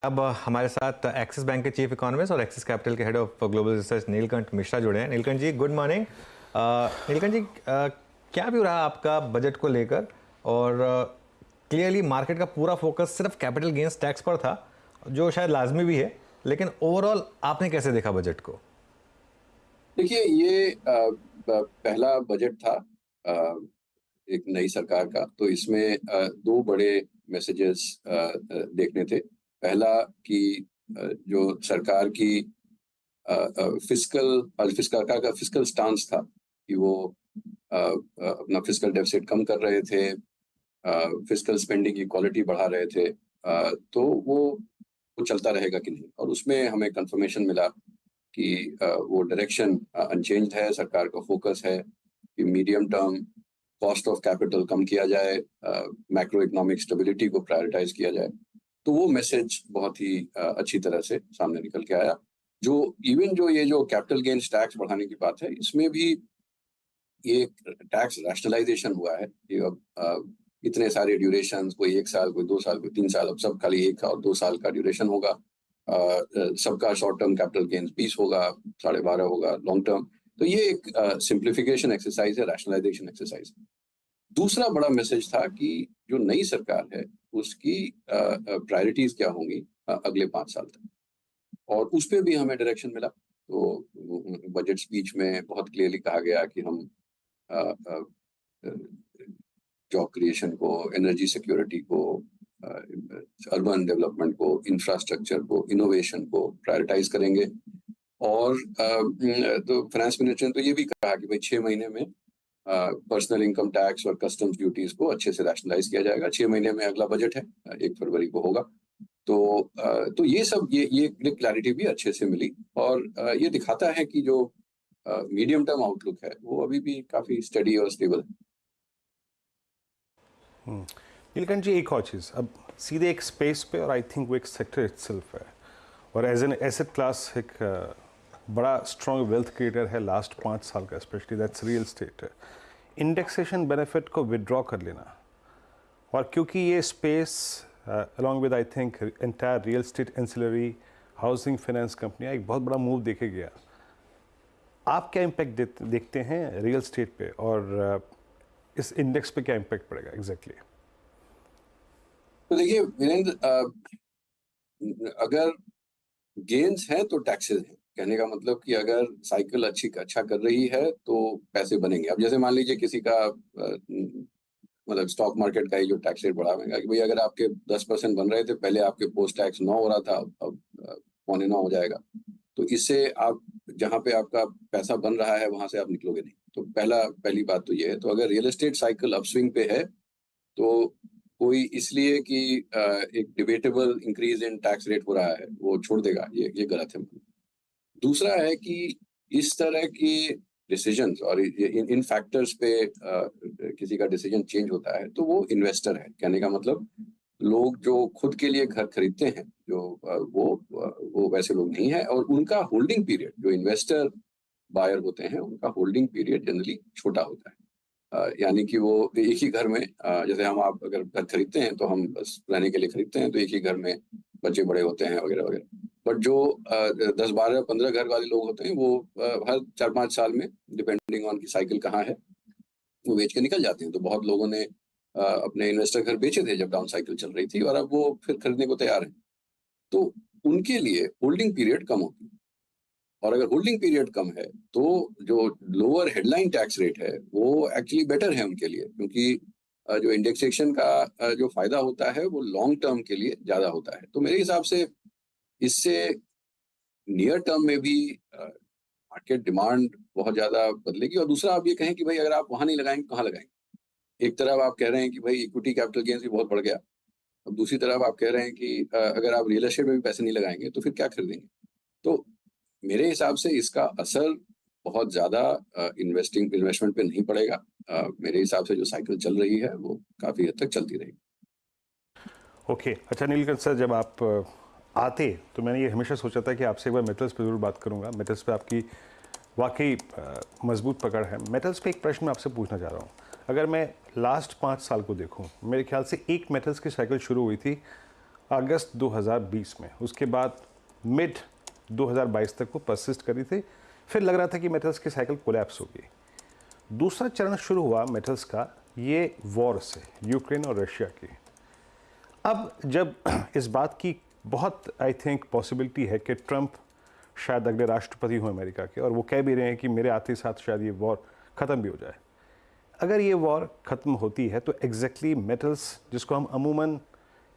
अब हमारे साथ एक्सिस बैंक के चीफ इकोनॉमिस्ट और एक्सिस कैपिटल के head of global research Neelkanth Mishra जुड़े हैं। नीलकंठ जी, गुड मॉर्निंग। नीलकंठ जी, क्या व्यू रहा आपका बजट को लेकर? और क्लियरली मार्केट का पूरा फोकस सिर्फ कैपिटल गेन्स टैक्स पर था, जो शायद लाजमी भी है, लेकिन ओवरऑल आपने कैसे देखा बजट को? देखिए, ये पहला बजट था एक नई सरकार का, तो इसमें दो बड़े मैसेजेस देखने थे। पहला कि जो सरकार की फिस्कल का फिस्कल स्टांस था कि वो अपना फिस्कल डेफिसिट कम कर रहे थे, फिस्कल स्पेंडिंग की क्वालिटी बढ़ा रहे थे। तो वो चलता रहेगा कि नहीं, और उसमें हमें कंफर्मेशन मिला कि वो डायरेक्शन अनचेंज्ड है। सरकार का फोकस है कि medium term cost of capital कम किया जाए, मैक्रो इकोनॉमिक स्टेबिलिटी को प्रायोरिटाइज किया जाए। तो वो मैसेज बहुत ही अच्छी तरह से सामने निकल के आया। जो कैपिटल गेन्स टैक्स बढ़ाने की बात है, इसमें भी ये टैक्स रैशनलाइजेशन हुआ है। ये अब इतने सारे ड्यूरेशन, कोई 1 साल, कोई 2 साल, कोई 3 साल, अब सब खाली 1 और 2 साल का ड्यूरेशन होगा। सबका शॉर्ट टर्म कैपिटल गेन्स 20 होगा, 12.5 होगा लॉन्ग टर्म। तो ये एक सिंप्लीफिकेशन एक्सरसाइज है, रैशनलाइजेशन एक्सरसाइज। दूसरा बड़ा मैसेज था कि जो नई सरकार है उसकी प्रायोरिटीज क्या होंगी अगले 5 साल तक, और उस पे भी हमें डायरेक्शन मिला। तो बजट स्पीच में बहुत क्लियरली कहा गया कि हम जॉब क्रिएशन को, एनर्जी सिक्योरिटी को, अर्बन डेवलपमेंट को, इंफ्रास्ट्रक्चर को, इनोवेशन को प्रायोरिटाइज करेंगे। और तो फाइनेंस मिनिस्टर ने तो ये भी कहा कि भाई 6 महीने में पर्सनल इनकम टैक्स और कस्टम्स ड्यूटीज को अच्छे से रैशनलाइज किया जाएगा। 6 महीने में अगला बजट है, 1 फरवरी को होगा। तो ये सब ये क्लैरिटी भी अच्छे से मिली, और ये दिखाता है कि जो मीडियम टर्म आउटलुक है वो अभी भी काफी स्टडी और स्टेबल है। नीलकंठ जी, एक और चीज़, अब सीधे एक स्पेस पे, और आई थिंक वो एक सेक्टर इटसेल्फ है, और एज एन एसेट क्लास एक बड़ा स्ट्रॉन्ग वेल्थ क्रिएटर है लास्ट 5 साल का, स्पेशली दैट्स रियल स्टेट है। इंडेक्सेशन बेनिफिट को विड्रॉ कर लेना, और क्योंकि ये space along with I think entire real estate ancillary housing finance कंपनियाँ, एक बहुत बड़ा मूव देखे गया। आप क्या इम्पैक्ट देखते हैं रियल स्टेट पे, और इस इंडेक्स पे क्या इम्पैक्ट पड़ेगा एग्जैक्टली? तो देखिए वीरेंद्र, अगर गेन्स हैं तो टैक्सेस हैं। कहने का मतलब कि अगर साइकिल अच्छा कर रही है तो पैसे बनेंगे। अब जैसे मान लीजिए किसी का मतलब स्टॉक मार्केट का ही जो टैक्स रेट बढ़ाएगा कि भाई अगर आपके 10% बन रहे थे पहले, आपके पोस्ट टैक्स 9 हो रहा था, अब 9.25 हो जाएगा। तो इससे आप जहाँ पे आपका पैसा बन रहा है वहां से आप निकलोगे नहीं। तो पहली बात तो ये है। तो अगर रियल एस्टेट साइकिल अपस्विंग पे है तो कोई इसलिए कि एक debatable increase in tax rate हो रहा है वो छोड़ देगा, ये गलत है। दूसरा है कि इस तरह की डिसीजंस और इन फैक्टर्स पे किसी का डिसीजन चेंज होता है तो वो इन्वेस्टर है। कहने का मतलब लोग जो खुद के लिए घर खरीदते हैं, जो वो वैसे लोग नहीं है, और उनका होल्डिंग पीरियड, जो इन्वेस्टर बायर होते हैं उनका होल्डिंग पीरियड जनरली छोटा होता है। यानी कि वो एक ही घर में, जैसे आप अगर घर खरीदते हैं तो हम बस रहने के लिए खरीदते हैं, तो एक ही घर में बच्चे बड़े होते हैं वगैरह वगैरह। बट जो 10, 12, 15 घर वाले लोग होते हैं वो हर 4-5 साल में, डिपेंडिंग ऑन की साइकिल कहाँ है, वो बेच के निकल जाते हैं। तो बहुत लोगों ने अपने इन्वेस्टर घर बेचे थे जब डाउन साइकिल चल रही थी, और अब वो फिर खरीदने को तैयार है। तो उनके लिए होल्डिंग पीरियड कम होती है, और अगर होल्डिंग पीरियड कम है तो जो लोअर हेडलाइन टैक्स रेट है वो एक्चुअली बेटर है उनके लिए, क्योंकि जो इंडेक्सेशन का जो फायदा होता है वो लॉन्ग टर्म के लिए ज्यादा होता है। तो मेरे हिसाब से इससे नियर टर्म में भी मार्केट डिमांड बहुत ज्यादा बदलेगी। और दूसरा आप ये कहें कि भाई अगर आप वहां नहीं लगाएंगे कहाँ लगाएंगे। एक तरफ आप कह रहे हैं कि भाई इक्विटी कैपिटल गेन्स भी बहुत बढ़ गया, अब दूसरी तरफ आप कह रहे हैं कि अगर आप रियल एस्टेट में भी पैसे नहीं लगाएंगे तो फिर क्या खरीदेंगे। तो मेरे हिसाब से इसका असर बहुत ज्यादा इन्वेस्टमेंट पे नहीं पड़ेगा। मेरे हिसाब से जो साइकिल चल रही है वो काफी हद तक चलती रहेगी। ओके, अच्छा नीलकंठ सर, जब आप आते तो मैंने ये हमेशा सोचा था कि आपसे एक बार मेटल्स पे ज़रूर बात करूंगा। मेटल्स पे आपकी वाकई मजबूत पकड़ है। मेटल्स पे एक प्रश्न मैं आपसे पूछना चाह रहा हूँ। अगर मैं लास्ट 5 साल को देखूँ, मेरे ख्याल से एक मेटल्स की साइकिल शुरू हुई थी अगस्त 2020 में, उसके बाद मिड 2022 तक वो परसिस्ट करी थी। फिर लग रहा था कि मेटल्स की साइकिल कोलैप्स होगी। दूसरा चरण शुरू हुआ मेटल्स का ये वॉर से, यूक्रेन और रशिया की। अब जब इस बात की बहुत आई थिंक पॉसिबिलिटी है कि ट्रंप शायद अगले राष्ट्रपति हों अमेरिका के, और वो कह भी रहे हैं कि मेरे आते साथ शायद ये वॉर ख़त्म भी हो जाए। अगर ये वॉर ख़त्म होती है तो एग्जैक्टली मेटल्स, जिसको हम अमूमन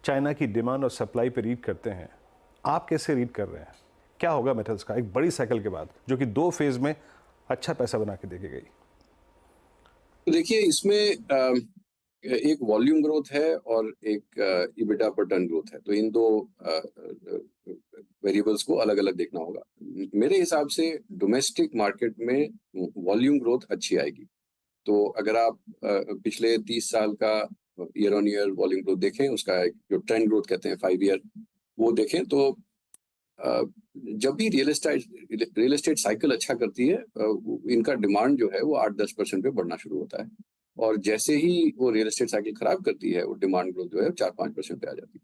चाइना की डिमांड और सप्लाई पे रीड करते हैं, आप कैसे रीड कर रहे हैं? क्या होगा मेटल्स का एक बड़ी साइकिल के बाद, जो कि 2 फेज़ में अच्छा पैसा बना के देके गई? देखिए, इसमें एक वॉल्यूम ग्रोथ है और एक इबिटा पर टन ग्रोथ है, तो इन दो वेरिएबल्स को अलग अलग देखना होगा। मेरे हिसाब से डोमेस्टिक मार्केट में वॉल्यूम ग्रोथ अच्छी आएगी। तो अगर आप पिछले 30 साल का year on year volume growth देखें, उसका एक जो ट्रेंड ग्रोथ कहते हैं 5 ईयर, वो देखें तो जब भी रियल एस्टेट साइकिल अच्छा करती है, इनका डिमांड जो है वो 8-10% पे बढ़ना शुरू होता है, और जैसे ही वो रियल एस्टेट साइकिल खराब करती है, वो डिमांड ग्रोथ जो है 4-5% पे आ जाती है।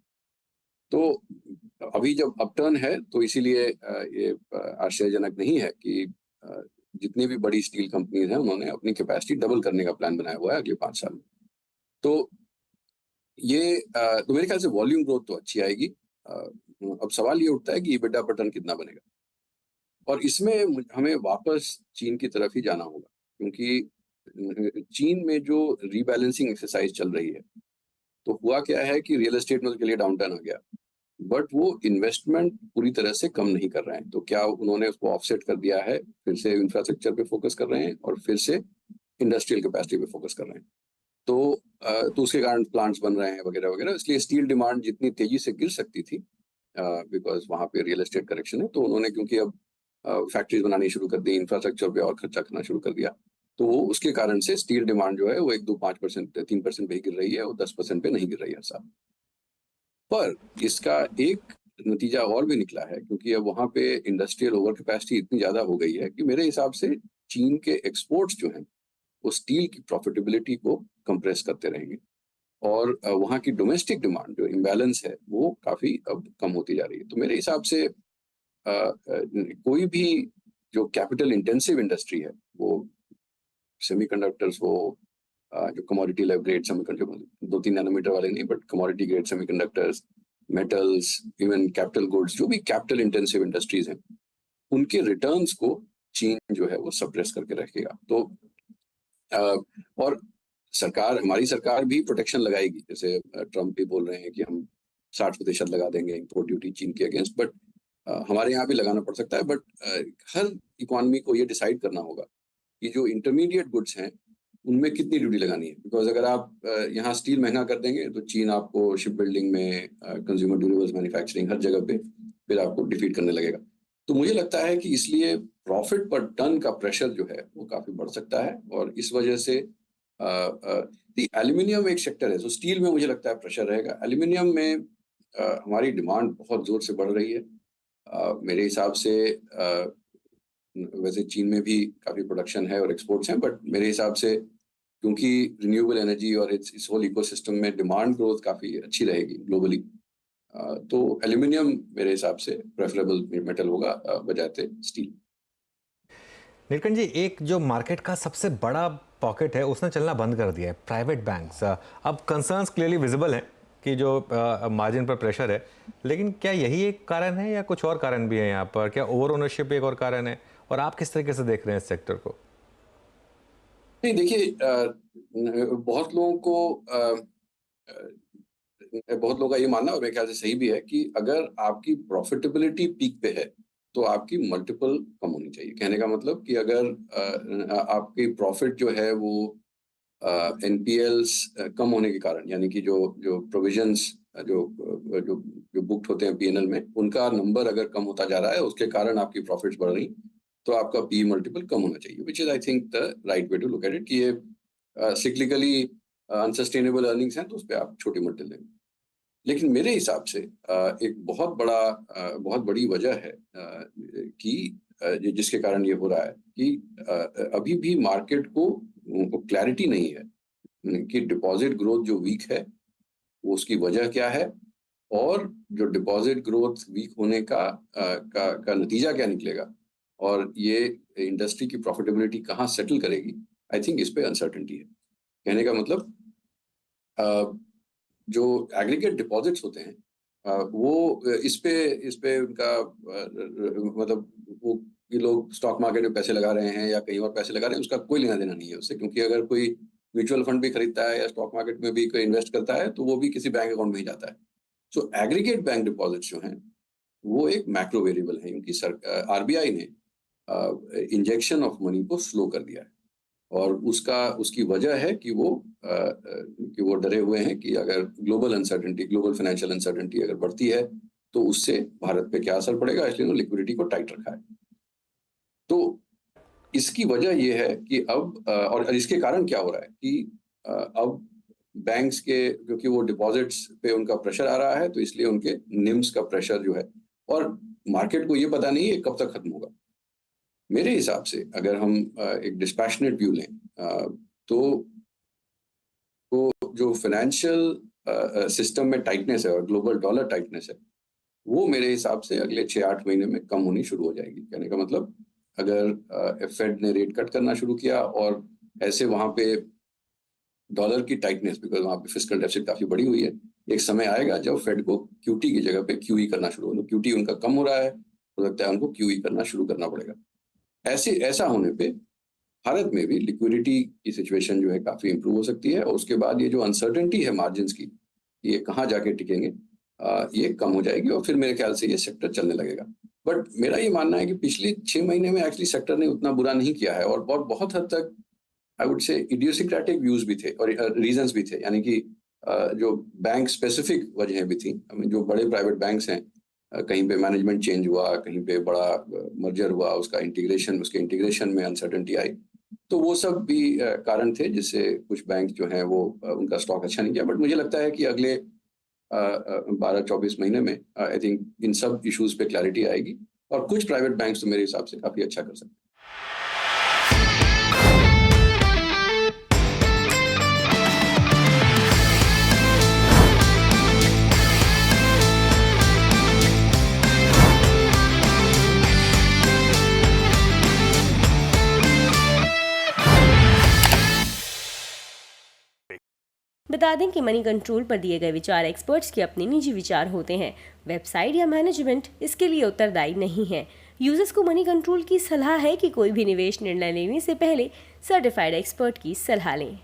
तो अभी जब अपटर्न है, तो इसीलिए ये आश्चर्यजनक नहीं है कि जितनी भी बड़ी स्टील कंपनीज हैं, उन्होंने अपनी कैपेसिटी डबल करने का प्लान बनाया हुआ है अगले 5 साल में। तो ये तो मेरे ख्याल से वॉल्यूम ग्रोथ तो अच्छी आएगी। अब सवाल ये उठता है कि EBITDA पर टन कितना बनेगा, और इसमें हमें वापस चीन की तरफ ही जाना होगा, क्योंकि चीन में जो रीबैलेंसिंग एक्सरसाइज चल रही है, तो हुआ क्या है कि रियल एस्टेट में उसके लिए डाउन टर्न आ गया, बट वो इन्वेस्टमेंट पूरी तरह से कम नहीं कर रहे हैं। तो क्या उन्होंने उसको ऑफसेट कर दिया है, फिर से इंफ्रास्ट्रक्चर पे फोकस कर रहे हैं और फिर से इंडस्ट्रियल कैपेसिटी पे फोकस कर रहे हैं। तो उसके कारण प्लांट्स बन रहे हैं वगैरह वगैरह, इसलिए स्टील डिमांड जितनी तेजी से गिर सकती थी, बिकॉज वहाँ पे रियल एस्टेट करेक्शन है, तो उन्होंने क्योंकि अब फैक्ट्रीज बनानी शुरू कर दी, इंफ्रास्ट्रक्चर पे और खर्चा करना शुरू कर दिया, तो वो उसके कारण से स्टील डिमांड जो है वो 1-2-5% 3% पे ही गिर रही है, वो 10% पे नहीं गिर रही है हर साल। पर इसका एक नतीजा और भी निकला है, क्योंकि अब वहाँ पे इंडस्ट्रियल ओवर कैपेसिटी इतनी ज्यादा हो गई है कि मेरे हिसाब से चीन के एक्सपोर्ट्स जो हैं वो स्टील की प्रॉफिटेबिलिटी को कंप्रेस करते रहेंगे, और वहाँ की डोमेस्टिक डिमांड जो इम्बैलेंस है वो काफी अब कम होती जा रही है। तो मेरे हिसाब से कोई भी जो कैपिटल इंटेंसिव इंडस्ट्री है, वो सेमीकंडक्टर्स हो, जो कमोडिटी ग्रेड सेमीकंडक्टर, 2-3 नैनोमीटर वाले नहीं, but commodity grade semiconductors, metals, even capital goods, जो भी कैपिटल इंटेंसिव इंडस्ट्रीज हैं, उनके रिटर्न्स को चीन जो है वो सप्रेस करके रखेगा। तो और हमारी सरकार भी प्रोटेक्शन लगाएगी, जैसे ट्रम्प भी बोल रहे हैं कि हम 60% लगा देंगे इंपोर्ट ड्यूटी चीन के अगेंस्ट, बट हमारे यहाँ भी लगाना पड़ सकता है। बट हर इकोनॉमी को ये डिसाइड करना होगा कि जो इंटरमीडिएट गुड्स हैं उनमें कितनी ड्यूटी लगानी है, बिकॉज अगर आप यहाँ स्टील महंगा कर देंगे तो चीन आपको शिप बिल्डिंग में, कंज्यूमर ड्यूरेबल्स मैन्युफैक्चरिंग, हर जगह पे फिर आपको डिफीट करने लगेगा। तो मुझे लगता है कि इसलिए प्रॉफिट पर टन का प्रेशर जो है वो काफी बढ़ सकता है, और इस वजह से एल्यूमिनियम एक सेक्टर है, तो स्टील में मुझे लगता है प्रेशर रहेगा। एल्यूमिनियम में हमारी डिमांड बहुत जोर से बढ़ रही है। मेरे हिसाब से वैसे चीन में भी काफी प्रोडक्शन है और एक्सपोर्ट्स हैं, बट मेरे हिसाब से क्योंकि रिन्यूएबल एनर्जी और इस होल इकोसिस्टम में डिमांड ग्रोथ काफी अच्छी रहेगी ग्लोबली, तो एल्यूमिनियम मेरे हिसाब से प्रेफरेबल मेटल होगा बजाते स्टील। नीलकंठ जी, एक जो मार्केट का सबसे बड़ा पॉकेट है उसने चलना बंद कर दिया है, प्राइवेट बैंक्स। अब कंसर्न्स क्लियरली विजिबल हैं कि जो मार्जिन पर प्रेशर है, लेकिन क्या यही एक कारण है या कुछ और कारण भी है यहाँ पर? क्या ओवर ओनरशिप एक और कारण है, और आप किस तरीके से देख रहे हैं इस सेक्टर को? नहीं, देखिए, बहुत लोगों का ये मानना, और मेरे ख्याल से सही भी है, कि अगर आपकी प्रॉफिटेबिलिटी पीक पे है तो आपकी मल्टीपल कम होनी चाहिए। कहने का मतलब कि अगर आपकी प्रॉफिट जो है वो एनपीएल्स कम होने के कारण, यानी कि जो प्रोविजंस जो जो जो बुक्ड होते हैं पीएनएल में, उनका नंबर अगर कम होता जा रहा है, उसके कारण आपकी प्रॉफिट्स बढ़ रही, तो आपका पी मल्टीपल कम होना चाहिए, which is I think the right way to look at it, कि ये सिक्लिकली अनसस्टेनेबल अर्निंग्स हैं तो उस पर आप छोटी मल्टीपल लेंगे। लेकिन मेरे हिसाब से एक बहुत बड़ी वजह है कि जिसके कारण ये हो रहा है कि अभी भी मार्केट को क्लैरिटी नहीं है कि डिपॉजिट ग्रोथ जो वीक है वो उसकी वजह क्या है, और जो डिपॉजिट ग्रोथ वीक होने का नतीजा क्या निकलेगा और ये इंडस्ट्री की प्रॉफिटेबिलिटी कहाँ सेटल करेगी, आई थिंक इस पे अनसर्टेनिटी है। कहने का मतलब जो एग्रीगेट डिपॉजिट्स होते हैं वो इस पे उनका मतलब वो ये लोग स्टॉक मार्केट में पैसे लगा रहे हैं या कहीं और पैसे लगा रहे हैं, उसका कोई लेना देना नहीं है उससे, क्योंकि अगर कोई म्यूचुअल फंड भी खरीदता है या स्टॉक मार्केट में भी कोई इन्वेस्ट करता है तो वो भी किसी बैंक अकाउंट में ही जाता है। सो एग्रीगेट बैंक डिपॉजिट्स जो हैं वो एक मैक्रो वेरिएबल है, क्योंकि आरबीआई ने इंजेक्शन ऑफ मनी को स्लो कर दिया है और उसकी वजह है कि वो डरे हुए हैं कि अगर ग्लोबल फाइनेंशियल अनसर्टेनिटी अगर बढ़ती है तो उससे भारत पे क्या असर पड़ेगा, इसलिए उन्होंने लिक्विडिटी को टाइट रखा है। तो इसकी वजह ये है कि अब और इसके कारण क्या हो रहा है कि अब बैंक्स के, क्योंकि वो डिपॉजिट्स पे उनका प्रेशर आ रहा है तो इसलिए उनके निम्स का प्रेशर जो है, और मार्केट को ये पता नहीं है कब तक खत्म होगा। मेरे हिसाब से अगर हम एक डिस्पैशनेट व्यू लें तो जो फाइनेंशियल सिस्टम में टाइटनेस है और ग्लोबल डॉलर टाइटनेस है वो मेरे हिसाब से अगले 6-8 महीने में कम होनी शुरू हो जाएगी। कहने का मतलब अगर फेड ने रेट कट करना शुरू किया और ऐसे वहां पे डॉलर की टाइटनेस, बिकॉज वहां पे फिस्कल डेफिसिट काफी बड़ी हुई है, एक समय आएगा जब फेड को क्यूटी की जगह पे क्यूई करना शुरू होगा। क्यूटी उनका कम हो रहा है, हो सकता है उनको क्यूई करना शुरू करना पड़ेगा। ऐसा होने पे भारत में भी लिक्विडिटी की सिचुएशन जो है काफी इंप्रूव हो सकती है और उसके बाद ये जो अनसर्टेनिटी है मार्जिन्स की, ये कहाँ जाके टिकेंगे, ये कम हो जाएगी और फिर मेरे ख्याल से ये सेक्टर चलने लगेगा। बट मेरा ये मानना है कि पिछले 6 महीने में एक्चुअली सेक्टर ने उतना बुरा नहीं किया है और बहुत हद तक आई वुड से इडियोसिक्रेटिक व्यूज भी थे और रीजंस भी थे, यानी कि जो बैंक स्पेसिफिक वजहें भी थी। जो बड़े प्राइवेट बैंक्स हैं, कहीं पे मैनेजमेंट चेंज हुआ, कहीं पे बड़ा मर्जर हुआ, उसके इंटीग्रेशन में अनसर्टेनिटी आई, तो वो सब भी कारण थे जिससे कुछ बैंक जो हैं वो उनका स्टॉक अच्छा नहीं किया। बट मुझे लगता है कि अगले 12-24 महीने में आई थिंक इन सब इश्यूज पे क्लैरिटी आएगी और कुछ प्राइवेट बैंक्स तो मेरे हिसाब से काफी अच्छा कर सकते हैं। बता दें कि मनी कंट्रोल पर दिए गए विचार एक्सपर्ट्स के अपने निजी विचार होते हैं। वेबसाइट या मैनेजमेंट इसके लिए उत्तरदायी नहीं है। यूजर्स को मनी कंट्रोल की सलाह है कि कोई भी निवेश निर्णय लेने से पहले सर्टिफाइड एक्सपर्ट की सलाह लें।